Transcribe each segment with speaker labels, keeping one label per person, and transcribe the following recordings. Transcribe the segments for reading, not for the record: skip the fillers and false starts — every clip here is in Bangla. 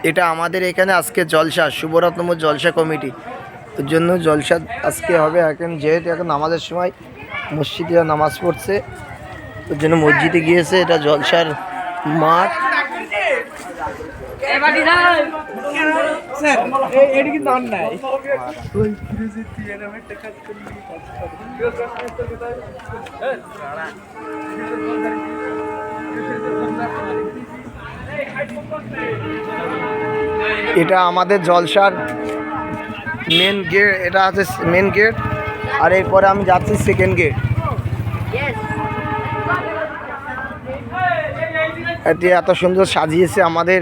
Speaker 1: এটা আমাদের এখানে আজকে জলসা, শুভরত্নপুর জলসা কমিটি, ওর জন্য জলসা আজকে হবে। এখন যেহেতু এখন নামাজের সময় মসজিদে নামাজ পড়ছে, ওর জন্য মসজিদে গিয়েছে। এটা জলসার মাঠ। এটা আমাদের জলসার মেন গেট, এটা আছে মেন গেট। আর এরপরে আমি যাচ্ছি সেকেন্ড গেট। এটি এত সুন্দর সাজিয়েছে আমাদের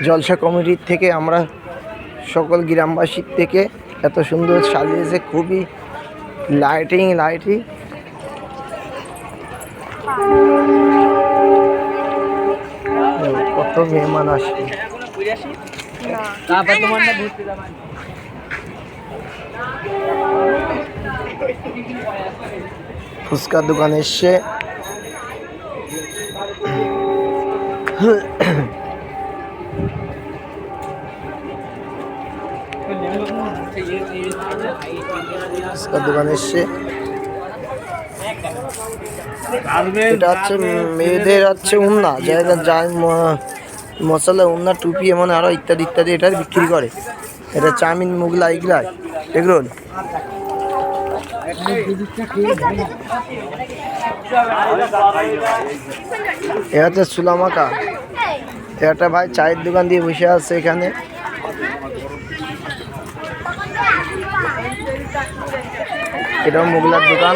Speaker 1: জলসা কমিটির থেকে, আমরা সকল গ্রামবাসীর থেকে এত সুন্দর সাজিয়েছে, খুবই লাইটিং। কত মেহমান আসে। ফুচকার দোকান এসছে। ফুচকার দোকান এসছে। এটা হচ্ছে মেয়েদের হচ্ছে উন্না, জায়গা যায় মশলা, উন্না, টুপি, এমন আরো ইত্যাদি ইত্যাদি এটা বিক্রি করে। এটা চাউমিন, মোগলাই, এগরোল। এটা হচ্ছে সুলামাকা। এটা ভাই চায়ের দোকান দিয়ে বসে আছে এখানে। এটাও মোগলার দোকান।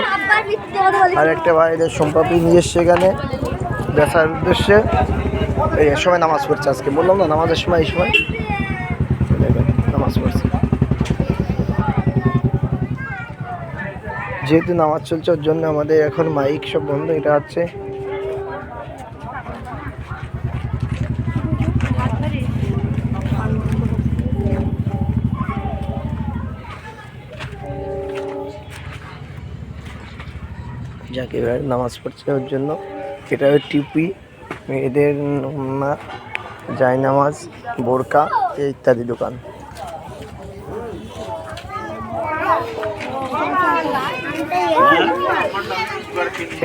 Speaker 1: আর একটা ভাই এদের সম্পাপি নিয়ে এসছে এখানে বেচার উদ্দেশ্যে। এই সময় নামাজ পড়ছে, আজকে বললাম না নামাজের সময়, এই সময় নামাজ পড়ছে। যেহেতু নামাজ চলছে ওর জন্য আমাদের এখন মাইক সব বন্ধ। এটা হচ্ছে যাকে নামাজ পড়ছে ওর জন্য। এটা টিপি, মেয়েদের না জায়নামাজ, বোরকা ইত্যাদি দোকান।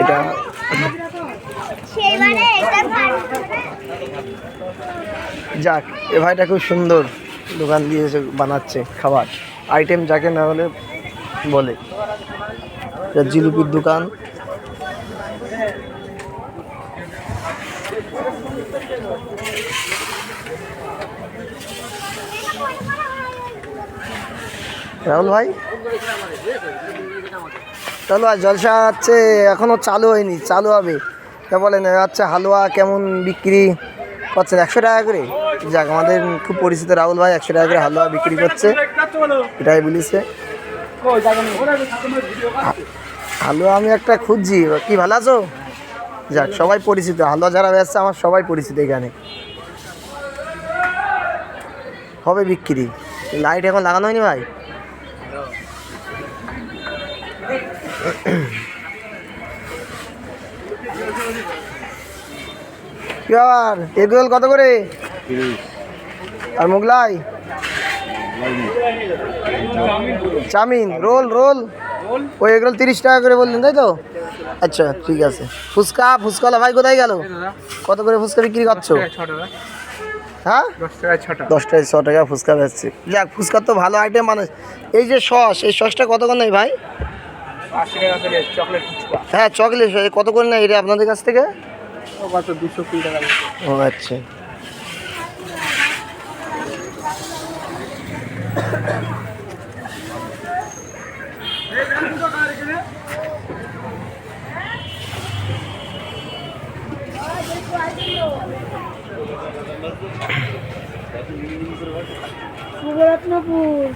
Speaker 1: এটা যাক, এ ভাইটা খুব সুন্দর দোকান দিয়েছে, বানাচ্ছে খাবার আইটেম, যাকে না হলে বলে। জিলিপির দোকান। রাহুল ভাই, চলো আজ জলসা হচ্ছে, এখনো চালু হয়নি, চালু হবে। তা বলেন আচ্ছা, হালুয়া কেমন বিক্রি করছেন? 100 টাকা করে। যাক, আমাদের খুব পরিচিত রাহুল ভাই 100 টাকা করে হালুয়া বিক্রি করছে, এটাই বলিছে। হালুয়া আমি একটা খুঁজছি। কি ভালো আছো? যাক, সবাই পরিচিত, হালুয়া যারা বেচছে আমার সবাই পরিচিত। এখানে হবে বিক্রি। লাইট এখন লাগানো হয়নি ভাই। কি আর এগরোল কত করে? আর মোগলাই, চাউমিন, রোল ওই এগরোল 30 টাকা করে বললেন, তাই তো? আচ্ছা ঠিক আছে। ফুচকাওয়ালা ভাই কোথায় গেল? কত করে ফুচকা বিক্রি করছো? হ্যাঁ, 10 টাকায় 6 টাকা ফুচকা বেচছে। যাক, ফুচকার তো ভালো আইটেম মানুষ। এই যে সস, এই সসটা কত করে নেই ভাই?
Speaker 2: 80 টাকা করে চকলেট ফুচকা।
Speaker 1: হ্যাঁ, চকলেট কত করে নেই এটা আপনাদের কাছ থেকে?
Speaker 2: কত 220 টাকা।
Speaker 1: ও আচ্ছা।
Speaker 3: শুভরত্নপুর।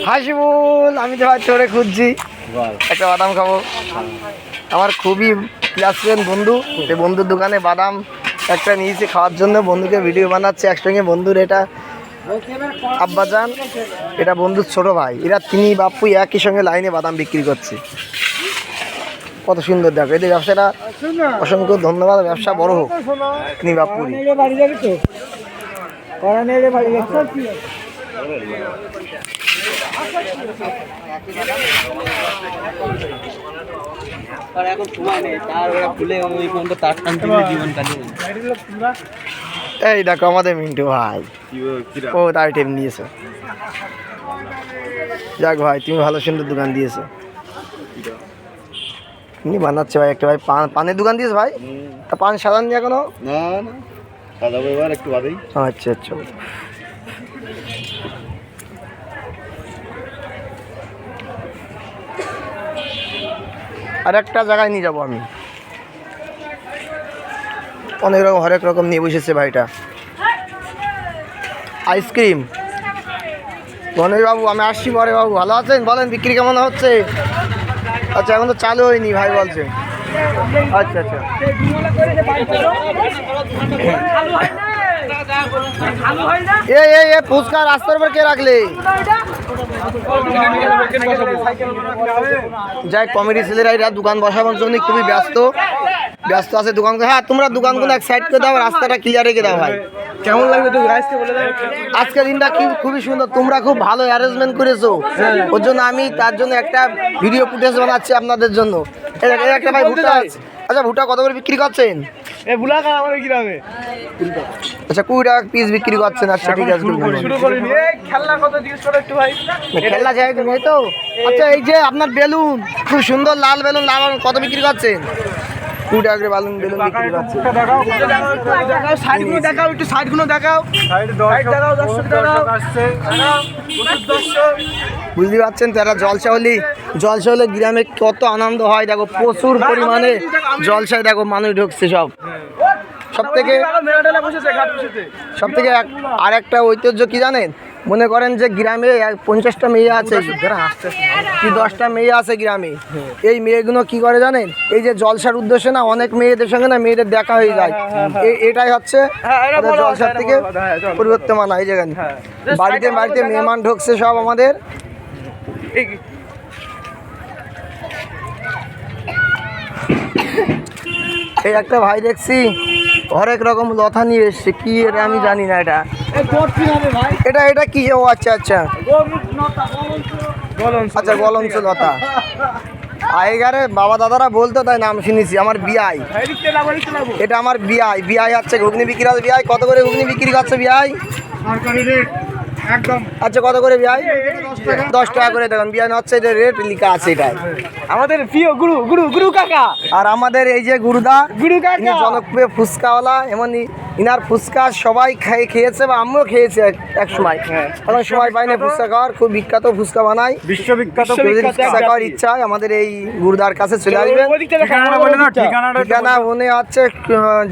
Speaker 1: হাসিবুল, আমি তো ভাই তোরে খুঁজছি, একটা বাদাম খাবো। আমার খুবই ক্লাস ফ্রেন্ড বন্ধু, এই বন্ধুর দোকানে বাদাম একটা নিয়েছি খাওয়ার জন্য। বন্ধুকে ভিডিও বানাচ্ছে একসঙ্গে। বন্ধুর এটা আব্বাজান, এটা বন্ধুর ছোট ভাই, এরা তিনি বাপ্পু একই সঙ্গে লাইনে বাদাম বিক্রি করছে। কত সুন্দর দেখো, এদের ব্যবসাটা অসংখ্য ধন্যবাদ, ব্যবসা বড় হোক তিনি বাপ্পুরি।
Speaker 3: বাড়ি যাবি তো বাড়ি যাচ্ছি।
Speaker 2: এখন সময় নেই, তার খুলে ওই পর্যন্ত তার টানতে জীবন কাটিয়ে।
Speaker 1: এই দেখো আমাদের মিন্টু ভাই, ও তার টেপ নিয়েছে। যাক ভাই, তুমি ভালো সুন্দর দোকান দিয়েছো। তুমি বানাচ্ছে ভাই একটা, ভাই পানের দোকান দিয়েছে ভাই। তা পান সাজান নি এখনো?
Speaker 4: না না, সাজাবো এবার একটু বাদেই।
Speaker 1: আচ্ছা আচ্ছা। আর একটা জায়গায় নিয়ে যাবো আমি, অনেক রকম হরেক রকম নিয়ে বসেছে ভাইটা। আইসক্রিম। গণেশ বাবু, আমি আসছি পরে। বাবু ভালো আছেন? বলেন বিক্রি কেমন হচ্ছে? আচ্ছা, এখন তো চালু হয়নি ভাই বলছে। আচ্ছা আচ্ছা। ফুচকা রাস্তার উপর কে রাখলে? যাই কমেডি ছেলেরা এরা দোকান বসাবার জন্য খুবই ব্যস্ত আছে দোকান। হ্যাঁ, তোমরা দোকানগুলো এক সাইড করে দাও, রাস্তাটা ক্লিয়ার রেখে দাও ভাই।
Speaker 2: কেমন লাগবে তুমি রাইসকে বলে দাও।
Speaker 1: আজকের দিনটা খুবই সুন্দর, তোমরা খুব ভালো অ্যারেঞ্জমেন্ট করেছো। ওর জন্য আমি তার জন্য একটা ভিডিও ফুটেজ বানাচ্ছি আপনাদের জন্য। এই একটা ভাই ভুট্টা আছে। আচ্ছা, ভুট্টা কত করে বিক্রি করছেন?
Speaker 2: এ ভুলা কার আমাদের গ্রামে।
Speaker 1: আচ্ছা, 20 টাকা পিস বিক্রি করছেন। আচ্ছা ঠিক আছে,
Speaker 2: শুরু করিনি। এই খেলনা কত জিজ্ঞেস করো একটু ভাই।
Speaker 1: খেলনা যায় তুমি তো। আচ্ছা, এই যে আপনার বেলুন, খুব সুন্দর লাল বেলুন, লাল বেলুন কত বিক্রি করছেন? 20 টাকা করে বেলুন বিক্রি করছেন।
Speaker 2: দেখাও দেখাও, সাইডগুলো দেখাও, একটু সাইডগুলো দেখাও। সাইড দেখাও, দর্শক দেখাও।
Speaker 1: বুঝতে পারছেন, তারা জলসা হলে গ্রামে কত আনন্দ হয়। দেখো প্রচুর পরিমাণে জলসায় দেখো মানুষ ঢুকছে। সব থেকে আর একটা ঐতিহ্য কি জানেন? মনে করেন যে গ্রামে 50টা মেয়ে আছে কি 10টা মেয়ে আছে গ্রামে। এই মেয়েগুলো কি করে জানেন? এই যে জলসার উদ্দেশ্যে না, অনেক মেয়েদের সঙ্গে না মেয়েদের দেখা হয়ে যায়। এটাই হচ্ছে জলসার থেকে পরিবর্তমান। এই জায়গায় বাড়িতে মেহমান ঢুকছে সব আমাদের। এই একটা ভাই দেখছি হরেক রকম লতা নিয়ে এসছে, কি এটা আমি জানি না। এটা কি? ও আচ্ছা আচ্ছা আচ্ছা, গলঞ্চ লতা। আগেকারে বাবা দাদারা বলতো, তাই নাম শুনেছি। আমার বিয়াই, এটা আমার বিয়াই হচ্ছে ঘুগনি বিক্রি আছে। বিয়াই কত করে ঘুগনি বিক্রি করছে বিয়াই? আচ্ছা, কত করে বিয়াই? 10 টাকা করে। দেখুন বিয়াই হচ্ছে, এটা রেট লেখা আছে এটাই।
Speaker 2: আমাদের প্রিয় গুরু কাকা।
Speaker 1: আর আমাদের এই যে গুরু কাকা, জনপ্রিয় ফুচকাওয়ালা। এমনই ইনার ফুচকা সবাই খেয়েছে বা আমিও খেয়েছি এক সময়। এখন সময় পাই না ফুচকা খাওয়ার। খুব বিখ্যাত ফুচকা বানাই, বিশ্ববিখ্যাত ফুচকা খাওয়ার ইচ্ছা হয় আমাদের এই গুরুদার কাছে চলে আসবে। ঠিকানা মনে হচ্ছে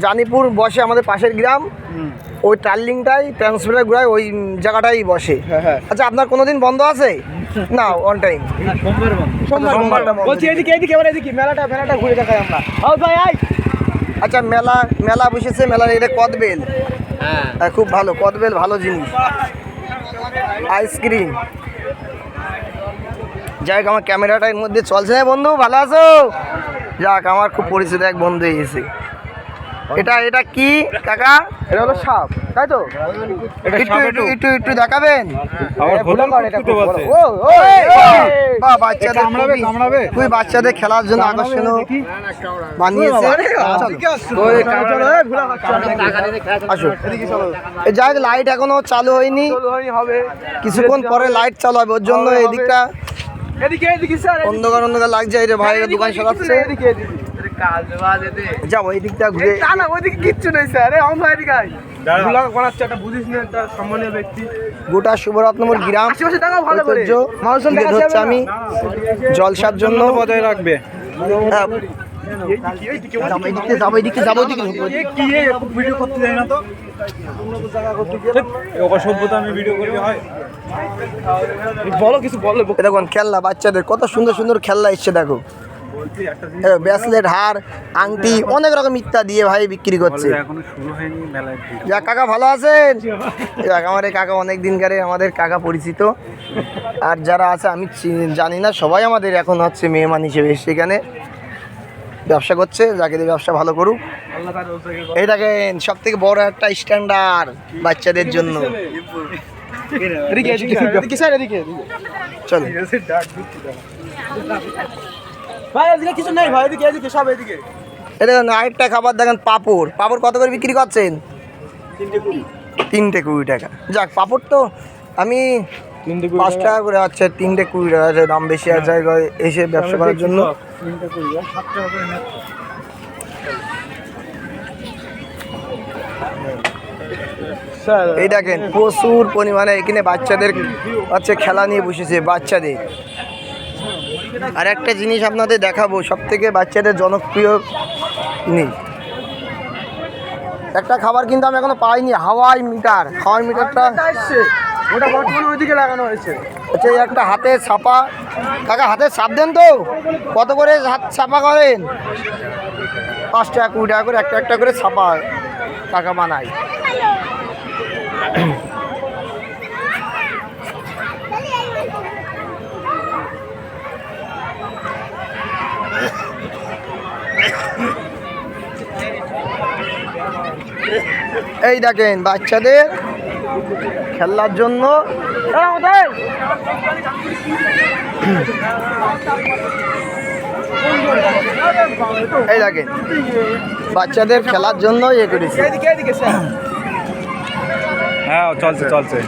Speaker 1: জানিপুর বসে, আমাদের পাশের গ্রাম। ওই টার্লিংটাই ট্রান্সফারের ঘুরায় ওই জায়গাটাই বসে। আচ্ছা, আপনার কোনোদিন বন্ধ আছে? না, অন টাইম।
Speaker 2: মেলাটা ঘুরে দেখাই আমরা।
Speaker 1: আচ্ছা, মেলা বসেছে। মেলার এটা কদবেল, হ্যাঁ খুব ভালো কদবেল, ভালো জিনিস। আইসক্রিম। যাক, আমার ক্যামেরাটা এর মধ্যে চলছে না। বন্ধু ভালো আছো? যাক, আমার খুব পরিচিত এক বন্ধু এসেছে। এটা কি কাকা?
Speaker 2: এটা হলো সাপ, তাই তো?
Speaker 1: একটু দেখাবেন? বাচ্চাদের খেলার জন্য আকর্ষণীয় বানিয়েছে। যাই, লাইট এখনো চালু হয়নি, কিছুক্ষণ পরে লাইট চালু হবে। ওর জন্য এদিকটা অন্ধকার লাগছে। এই ভাই দোকান সাজাচ্ছে। যাও ওই দিকটা ঘুরে।
Speaker 2: কিচ্ছু নেই স্যার, সম্মানীয় ব্যক্তি।
Speaker 1: গোটা শুভরত্নপুর গ্রাম হচ্ছে আমি জলসার জন্য বজায় রাখবে। দেখুন খেলনা বাচ্চাদের কত সুন্দর সুন্দর খেলনা এসছে। দেখো ব্রেসলেট, হার, আংটি, অনেক রকম ইত্যাদি দিয়ে ভাই বিক্রি করছে।
Speaker 3: এখনো শুরু হয়নি মেলায়।
Speaker 1: যাক কাকা ভালো আছেন? যাক আমার এই কাকা অনেক দিনকারে আমাদের কাকা পরিচিত, আর যারা আছে আমি জানি না, সবাই আমাদের এখন হচ্ছে মেহমান হিসেবে সেখানে ব্যবসা করছে। যাকে দিয়ে ব্যবসা ভালো করুক। এই দেখেন সব থেকে বড় একটা স্ট্যান্ডার্ড বাচ্চাদের জন্য। চলো
Speaker 2: ভাই এদিকে কিছু নেই ভাই, এদিকে এদিকে সব এদিকে।
Speaker 1: এই দেখেন আরেকটা খাবার দেখেন, পাঁপড়। পাঁপড় কত করে বিক্রি করছেন? 3টে 20 টাকা। যাক পাঁপড় তো আমি 5 টাকা করে, আচ্ছা 3টে 20 টাকা আছে, দাম বেশি আছে এসে ব্যবসা করার জন্য। এই দেখেন প্রচুর পরিমাণে এখানে বাচ্চাদের হচ্ছে খেলা নিয়ে বসেছে বাচ্চাদের। আর একটা জিনিস আপনাদের দেখাবো, সব থেকে বাচ্চাদের জনপ্রিয় জিনিস একটা খাবার কিন্তু আমি এখনো পাইনি, হাওয়াই মিটার। হাওয়াই মিটারটা
Speaker 2: ওটা বর্তমানে ওইদিকে লাগানো হয়েছে।
Speaker 1: আচ্ছা এই একটা হাতে ছাপা। কাকা হাতে ছাপ দেন তো? কত করে হাত ছাপা করেন? 5 টাকা 20 টাকা করে একটা একটা করে ছাপা টাকা বানায়। এই দেখেন বাচ্চাদের খেলার জন্য এই দেখেন বাচ্চাদের খেলার জন্য ইয়ে করেছি।
Speaker 3: হ্যাঁ চলছে চলছে।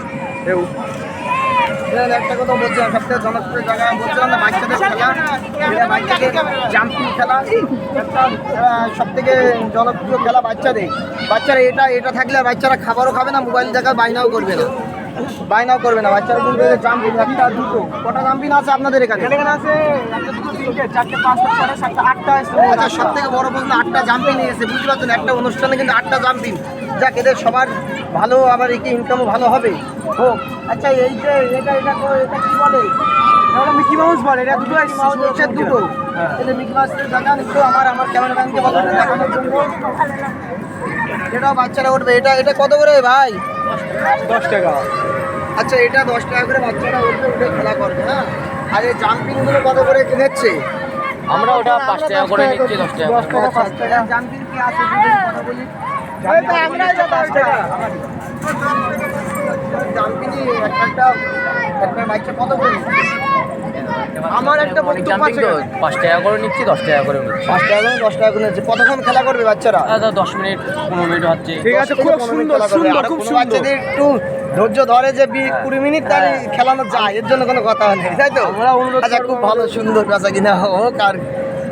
Speaker 1: একটা কথা বলছিলাম, সবথেকে জনপ্রিয় জায়গা বলছিলাম না বাচ্চাদের খেলা, বাচ্চাদের জাম্পিং খেলা একটা সব থেকে জনপ্রিয় খেলা বাচ্চাদের। বাচ্চারা এটা থাকলে বাচ্চারা খাবারও খাবে না, মোবাইল দেখা বায়নাও করবে না, বাচ্চারা কিন্তু জাম্পিং একটা দুটো কটা জাম্পিং আছে আপনাদের এখানে?
Speaker 2: আছে 1 2 3 4 5 6 7 8টা আছে।
Speaker 1: আচ্ছা সব থেকে বড় প্রশ্ন, 8টা জাম্পিং নিয়েছে, বুঝতে পারছেন? একটা অনুষ্ঠানে কিন্তু 8টা জাম্পিং। যাক এদের সবার ভালো, আবার একে ইনকামও ভালো হবে হোক। আচ্ছা এই যে এটা কি বলে?
Speaker 2: এটা মিকি মাউস বলে, এটা দুটো
Speaker 1: হচ্ছে দুটো। এই যে মিকি মাউসের দেখান একটু আমার ক্যামেরাম্যানকে বলো দেখানোর জন্য। এটাও বাচ্চারা উঠবে। এটা কত করে ভাই?
Speaker 2: 10 টাকা।
Speaker 1: আচ্ছা এটা 10 টাকা করে বাচ্চারা উঠবে, উঠে খেলা করবে। হ্যাঁ, আর এই জাম্পিংগুলো কত করে কিনেছে?
Speaker 5: আমরা ওটা 5 টাকা করে নিচ্ছি, 10 টাকা।
Speaker 1: 10 টাকা 5 টাকা। জাম্পিং কি আছে যদি কথা বলি?
Speaker 2: আমরা 10 টাকা।
Speaker 1: জাম্পিংই একটা বাচ্চা কত করে নিচ্ছে? আমার একটা
Speaker 5: অনেক
Speaker 1: বক্তব্য
Speaker 5: জাম্পিং
Speaker 1: আছে।
Speaker 5: তো 5 টাকা করে নিচ্ছি, 10 টাকা করে নিচ্ছি।
Speaker 1: 5 টাকা করে 10 টাকা করে নিচ্ছে। কতক্ষণ খেলা করবে বাচ্চারা?
Speaker 5: 10 মিনিট 15 মিনিট হচ্ছে।
Speaker 2: ঠিক আছে, খুব সুন্দর সুন্দর, খুব সুন্দর।
Speaker 1: বাচ্চাদের একটু ধৈর্য ধরে যে 20 মিনিট তাহলে খেলানো যায়, এর জন্য কোনো কথা নেই, তাই তো?
Speaker 2: আমরা অনুরোধ
Speaker 1: আচ্ছা খুব ভালো সুন্দর বেচা কিনা হোক। আর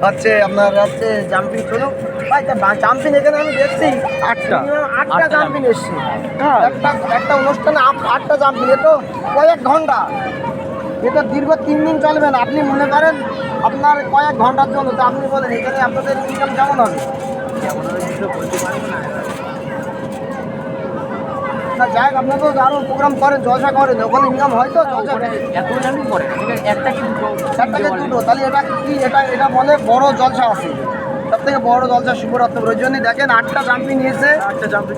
Speaker 1: হচ্ছে আপনার হচ্ছে জাম্পিং চলুক ভাই। জাম্পিং এখানে আমি দেখছি 8টা জাম্পিং এসছে।
Speaker 2: হ্যাঁ,
Speaker 1: একটা অনুষ্ঠানে 8টা জাম্পিং, এ তো কয়েক ঘন্টা, এটা দীর্ঘ 3 দিন চলবে না। আপনি মনে করেন আপনার কয়েক ঘন্টার জন্য, তো আপনি বলেন এখানে আপনাদের ইনকাম কেমন হবে? না যাই হোক, আপনার তো আরও প্রোগ্রাম করেন, জলসা করেন, ওখানে ইনকাম হয় তো জলসা
Speaker 5: এত জাম্পিং করে না, ঠিক আছে? একটা কি দুটো?
Speaker 1: 4 টাকা দুটো, তাহলে এটা কি এটা বলে বড় জলসা আছে, সব থেকে বড় জলসা শিবরাত্রি। ওই জন্যই দেখেন 8টা জাম্পিং নিয়েছে।
Speaker 2: 8টা জাম্পিং।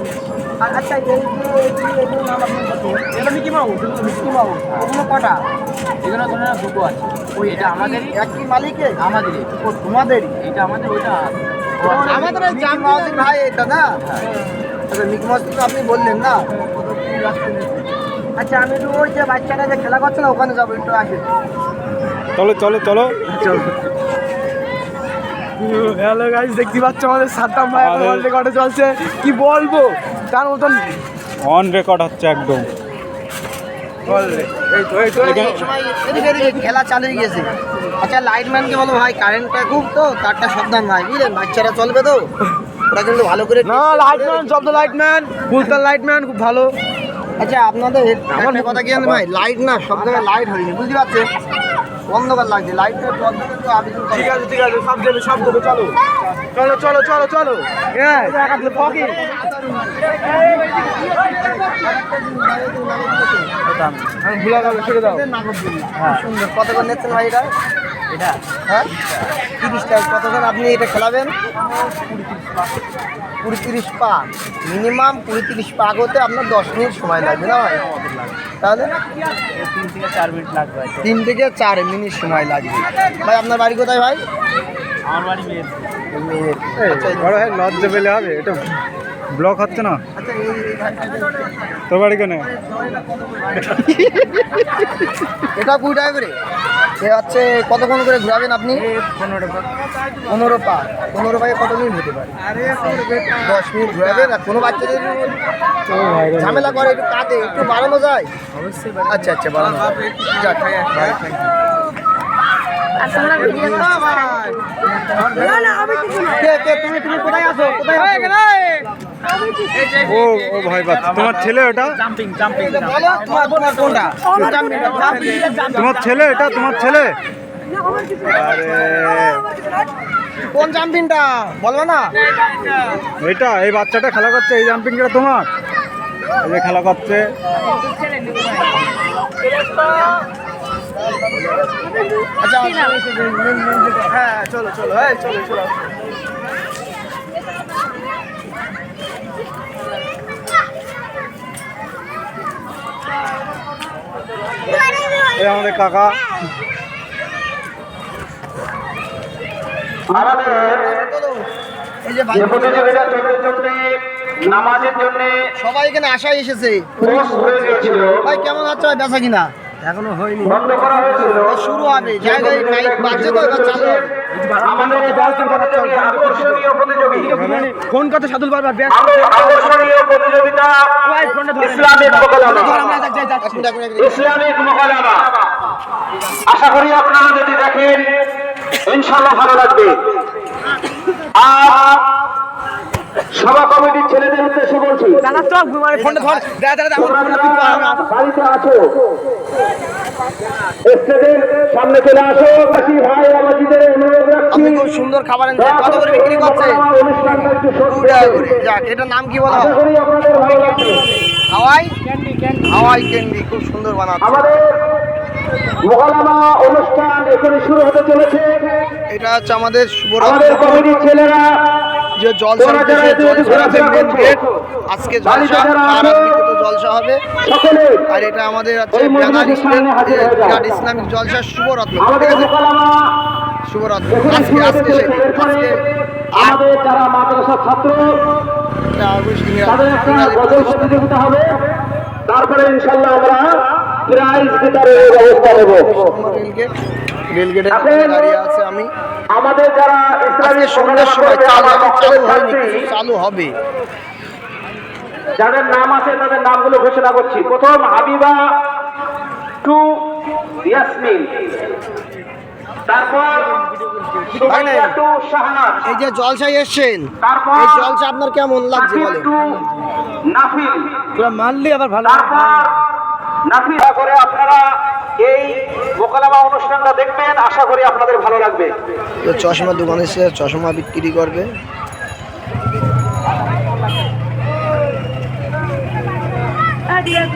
Speaker 1: আর আচ্ছা এইগুলো নাম আপনার কত?
Speaker 2: এটা মিকি মাউস।
Speaker 1: মিষ্টি বাবু ওগুলো কটা?
Speaker 5: এখানে ধরে না দুটো আছে। ওই এটা আমাদেরই,
Speaker 1: একই মালিকে?
Speaker 5: আমাদেরই।
Speaker 1: ও তোমাদেরই?
Speaker 5: এটা আমাদের, ওইটা
Speaker 1: আমাদের ওই মিকি মাউসের ভাই এটা না? আচ্ছা মিকি মাউস তো আপনি বললেন না? আচ্ছা আমি একটু ওই যে বাচ্চারা যে খেলা করছে না ওখানে যাবো, একটু আগে।
Speaker 3: চলো চলো চলো।
Speaker 2: হ্যালো গাইস, দেখতে পাচ্ছ আমাদের সাদ্দাম ভাই ওয়ার্ল্ড রেকর্ডে চলছে। কি বলবো, তার মতন
Speaker 3: অন রেকর্ড হচ্ছে একদম।
Speaker 1: এই সময় এদিকে খেলা চালিয়ে গিয়েছে। আচ্ছা লাইটম্যানকে বলো ভাই কারেন্টটা খুব তো, তারটা সাবধান ভাই, বুঝলেন? বাচ্চারা চলবে তো, ওরা কিন্তু ভালো করে
Speaker 2: না, লাইটম্যান, জব দ্য লাইটম্যান, ফুলতার লাইটম্যান খুব ভালো।
Speaker 1: আচ্ছা আপনাদের আমার কথা কি জানেন ভাই, লাইট না সব জায়গায় লাইট হয়নি, বুঝতে পারছেন? অন্ধকার লাগছে, লাইটের প্রবলেম তো আবেদন
Speaker 2: ঠিক আছে ঠিক আছে, সব দেবে সব দেবে। চলো চলো চলো চলো চলো। হ্যাঁ পকি আমি ভুলা গেল, ছেড়ে দাও।
Speaker 1: সুন্দর কত করে নিচ্ছেন ভাই এটা?
Speaker 5: এটা
Speaker 1: হ্যাঁ 30 টাকা। কতক্ষণ আপনি এটা খেলাবেন? 20-30 পা। মিনিমাম 20-30 পা হতে আপনার 10 মিনিট সময় লাগবে না ভাই? তাহলে
Speaker 5: 3 থেকে 4 মিনিট লাগবে।
Speaker 1: 3 থেকে 4 মিনিট সময় লাগবে। ভাই আপনার বাড়ি কোথায় ভাই?
Speaker 5: আমার বাড়ি মেয়ে।
Speaker 1: আচ্ছা
Speaker 3: বড় ভাই লজ্জা পেলে হবে, এটা ব্লক হচ্ছে না।
Speaker 1: আচ্ছা
Speaker 3: তোর বাড়ি কেন?
Speaker 1: এটা 20 টাকা করে। এ হচ্ছে কতক্ষণ করে ঘোরাবেন আপনি? 15 পা। 15 পায়ে কত মিনিট হতে পারে? 10 মিনিট ঘোরাবেন। আর কোনো বাচ্চাদের ঝামেলা করে একটু কাঁদে, একটু বাড়ানো যায়? আচ্ছা আচ্ছা বাড়ানো যায়। যাক, ভাই, thank you। তুমি কোথায় আছো? কোথায় আছো?
Speaker 3: ও ও ভয় পাচ্ছে। তোমার ছেলে ওটা?
Speaker 1: বলো তোমার কোনটা?
Speaker 3: তোমার ছেলে এটা? তোমার ছেলে? আরে
Speaker 1: কোন জাম্পিংটা বলবো না?
Speaker 3: এইটা, এই বাচ্চাটা খেলা করছে, এই জাম্পিংটা তোমার? এই যে খেলা করছে।
Speaker 1: আচ্ছা হ্যাঁ চলো চলো, হ্যাঁ চলো চলো।
Speaker 3: এই আমাদের কাকা।
Speaker 1: এই যে ভাই
Speaker 2: প্রতিযোগিতা চলতে চলতে নামাজের জন্য
Speaker 1: সবাই এখানে আশায় এসেছে।
Speaker 2: পোস্ট হয়ে গিয়েছিল,
Speaker 1: ভাই কেমন হচ্ছে ভাই বেচা কিনা? এখনো হয়নি,
Speaker 2: বন্ধ করা হয়েছিল।
Speaker 1: শুরু হবে। জায়গায় মাইক বাজছে তো, এবার চালু হবে।
Speaker 2: আমাদের আকর্ষণীয় প্রতিযোগী,
Speaker 1: ফোন করতে সাদুল বারবার ব্যস্ত।
Speaker 2: আমাদের আকর্ষণীয় প্রতিযোগিতা ইসলামিক মোকালামা। ইসলামিক মোকালামা। আশা করি আপনারা যদি দেখেন ইনশাআল্লাহ ভালো লাগবে। আর সভা কমিটির ছেলেদের উদ্দেশ্যে বলছি, বাড়িতে আছো, স্টেজের সামনে চলে আসো। কাশি ভাই আমাদের অনুরোধ রাখছি,
Speaker 1: আপনি খুব সুন্দর খাবার এনেছেন। কত করে বিক্রি করছেন?
Speaker 2: অনুষ্ঠানটা একটু
Speaker 1: 2 টাকা করে। যাক, এটার নাম কি বলা
Speaker 2: আশা
Speaker 1: হয়?
Speaker 2: করি আপনাদের ভালো লাগবে।
Speaker 1: হাওয়াই হাওয়াই ক্যান্ডি, খুব সুন্দর বানাচ্ছে।
Speaker 2: আমাদের মোকালামা অনুষ্ঠান এখানে শুরু হতে চলেছে।
Speaker 1: এটা হচ্ছে আমাদের
Speaker 2: আমাদের কমিটির ছেলেরা
Speaker 1: যে জলসা মেন গেট। আজকে জলসা, আর আজকে কত জলসা হবে।
Speaker 2: সকলে
Speaker 1: আর এটা আমাদের আছে
Speaker 2: এই
Speaker 1: ব্যানার
Speaker 2: মন্দিরের সামনে হাজির হয়ে যাও।
Speaker 1: বিরাট ইসলামিক জলসা শুভরত্ন। ঠিক
Speaker 2: আমাদের
Speaker 1: আছে,
Speaker 2: মোকালামা
Speaker 1: শুভরত্ন
Speaker 2: এখানে
Speaker 1: আজকে
Speaker 2: শুরু হতে
Speaker 1: আজকে
Speaker 2: চলেছে।
Speaker 1: সেদিন
Speaker 2: এরপরে
Speaker 1: আজকে
Speaker 2: আমাদের যারা মাদ্রাসা ছাত্র তাদের একটা গজল প্রতিযোগিতা হবে। তারপরে ইনশাল্লাহ আমরা প্রাইজ বিতরণের ব্যবস্থা নেব।
Speaker 1: রেলগেটের
Speaker 2: এখন
Speaker 1: দাঁড়িয়ে আছে আমি।
Speaker 2: আমাদের যারা
Speaker 1: আজকে
Speaker 2: ইসলামিক
Speaker 1: সন্ধ্যার সময় চালু হয়নি, কিছু চালু হবে।
Speaker 2: যাদের নাম আছে তাদের নামগুলো ঘোষণা করছি। প্রথম হাবিবা টু ইয়াসমিন, তারপর সুমাইয়া টু শাহনাজ,
Speaker 1: এই যে জলসায় এসছেন,
Speaker 2: তারপর
Speaker 1: এই জলসা আপনার কেমন লাগছে
Speaker 2: নাফিল
Speaker 1: বলেন?
Speaker 2: টু নাফিল,
Speaker 1: মানলি আবার ভালো।
Speaker 2: তারপর নাফিল। করে আপনারা এই মোকালামা অনুষ্ঠানটা দেখবেন, আশা করি আপনাদের ভালো লাগবে।
Speaker 1: চশমার দোকানে এসে চশমা বিক্রি করবে।
Speaker 6: Adiós,